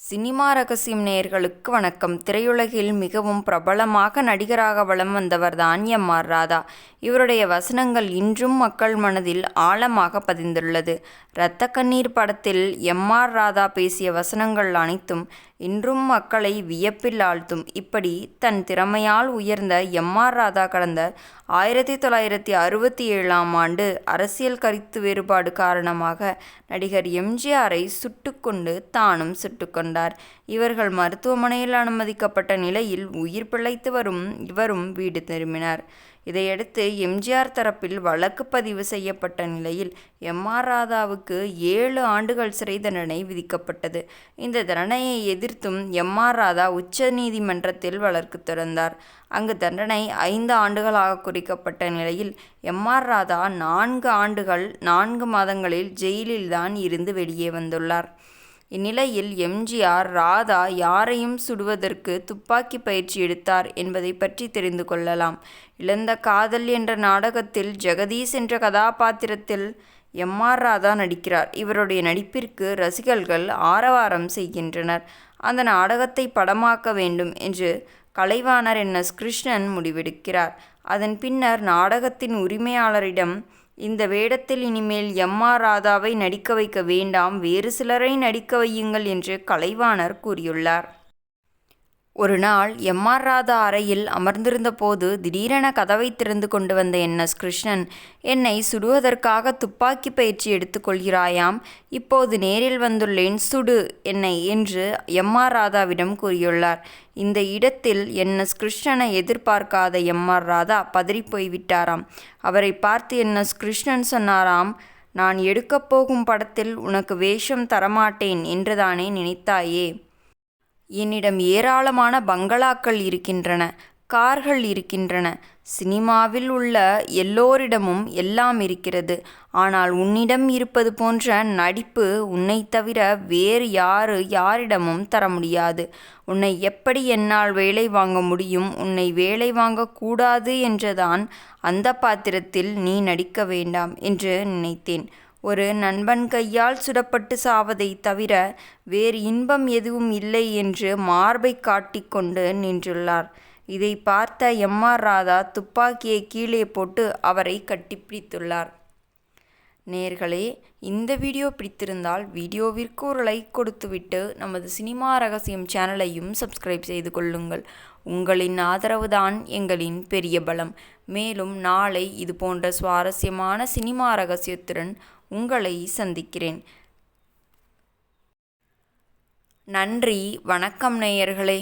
Cinema ரகசியம் நேயர்களுக்கு வணக்கம். திரையுலகில் மிகவும் பிரபலமாக நடிகராக வலம் வந்தவர்தான் எம்.ஆர். ராதா. இவருடைய வசனங்கள் இன்றும் மக்கள் மனதில் ஆழமாக பதிந்துள்ளது. இரத்த கண்ணீர் படத்தில் எம்.ஆர். ராதா பேசிய வசனங்கள் அனைத்தும் இன்றும் மக்களை வியப்பில் ஆழ்த்தும். இப்படி தன் திறமையால் உயர்ந்த எம்.ஆர். ராதா கடந்த 1967ஆம் ஆண்டு அரசியல் கருத்து வேறுபாடு காரணமாக நடிகர் எம்.ஜி.ஆரை சுட்டுக்கொண்டு தானும் சுட்டுக்கொண்டார். இவர்கள் மருத்துவமனையில் அனுமதிக்கப்பட்ட நிலையில் உயிர் பிழைத்து வரும் இவரும் வீடு திரும்பினார். இதையடுத்து எம்.ஜி.ஆர் தரப்பில் வழக்கு பதிவு செய்யப்பட்ட நிலையில் எம்.ஆர். ராதாவுக்கு 7 ஆண்டுகள் சிறை தண்டனை விதிக்கப்பட்டது. இந்த தண்டனையை எதிர்த்தும் எம்.ஆர். ராதா உச்ச நீதிமன்றத்தில் வழக்கு தொடர்ந்தார். அங்கு தண்டனை 5 ஆண்டுகளாக குறைக்கப்பட்ட நிலையில் எம்.ஆர். ராதா 4 ஆண்டுகள் 4 மாதங்களில் ஜெயிலில்தான் இருந்து வெளியே வந்துள்ளார். இந்நிலையில் எம்.ஜி.ஆர். ராதா யாரையும் சுடுவதற்கு துப்பாக்கி பயிற்சி எடுத்தார் என்பதை பற்றி தெரிந்து கொள்ளலாம். இழந்த காதல் என்ற நாடகத்தில் ஜெகதீஷ் என்ற கதாபாத்திரத்தில் எம்.ஆர். ராதா நடிக்கிறார். இவருடைய நடிப்பிற்கு ரசிகர்கள் ஆரவாரம் செய்கின்றனர். அந்த நாடகத்தை படமாக்க வேண்டும் என்று கலைவாணர் என்.எஸ். கிருஷ்ணன் முடிவெடுக்கிறார். அதன் பின்னர் நாடகத்தின் உரிமையாளரிடம் இந்த வேடத்தில் இனிமேல் எம்.ஆர். ராதாவை நடிக்க வைக்க வேண்டாம், வேறு சிலரை நடிக்க வையுங்கள் என்று கலைவாணர் கூறியுள்ளார். ஒரு நாள் எம்.ஆர். ராதா அறையில் அமர்ந்திருந்த போது திடீரென கதவை திறந்து கொண்டு வந்த என்.எஸ். கிருஷ்ணன், என்னை சுடுவதற்காக துப்பாக்கி பயிற்சி எடுத்துக்கொள்கிறாயாம், இப்போது நேரில் வந்துள்ளேன், சுடு என்னை என்று எம்.ஆர். ராதாவிடம் கூறியுள்ளார். இந்த இடத்தில் என்.எஸ். கிருஷ்ணனை எதிர்பார்க்காத எம்.ஆர். ராதா பதறிப்போய்விட்டாராம். அவரை பார்த்து என்.எஸ். கிருஷ்ணன் சொன்னாராம், நான் எடுக்கப் போகும் படத்தில் உனக்கு வேஷம் தரமாட்டேன் என்றுதானே நினைத்தாயே? என்னிடம் ஏராளமான பங்களாக்கள் இருக்கின்றன, கார்கள் இருக்கின்றன, சினிமாவில் உள்ள எல்லோரிடமும் எல்லாம் இருக்கிறது. ஆனால் உன்னிடம் இருப்பது போன்ற நடிப்பு உன்னை தவிர வேறு யாரிடமும் தர முடியாது. உன்னை எப்படி என்னால் வேலை வாங்க முடியும்? உன்னை வேலை வாங்கக்கூடாது என்றுதான் அந்த பாத்திரத்தில் நீ நடிக்க வேண்டாம் என்று நினைத்தேன். ஒரு நண்பன் கையால் சுடப்பட்டு சாவதை தவிர வேறு இன்பம் எதுவும் இல்லை என்று மார்பை காட்டிக்கொண்டு நின்றுள்ளார். இதை பார்த்த எம்.ஆர். ராதா துப்பாக்கியை கீழே போட்டு அவரை கட்டிப்பிடித்துள்ளார். நேயர்களே, இந்த வீடியோ பிடித்திருந்தால் வீடியோவிற்கு ஒரு லைக் கொடுத்துவிட்டு நமது சினிமா ரகசியம் சேனலையும் சப்ஸ்கிரைப் செய்து கொள்ளுங்கள். உங்களின் ஆதரவுதான் எங்களின் பெரிய பலம். மேலும் நாளை இது போன்ற சுவாரஸ்யமான சினிமா ரகசியத்துடன் உங்களை சந்திக்கிறேன். நன்றி, வணக்கம் நேயர்களே.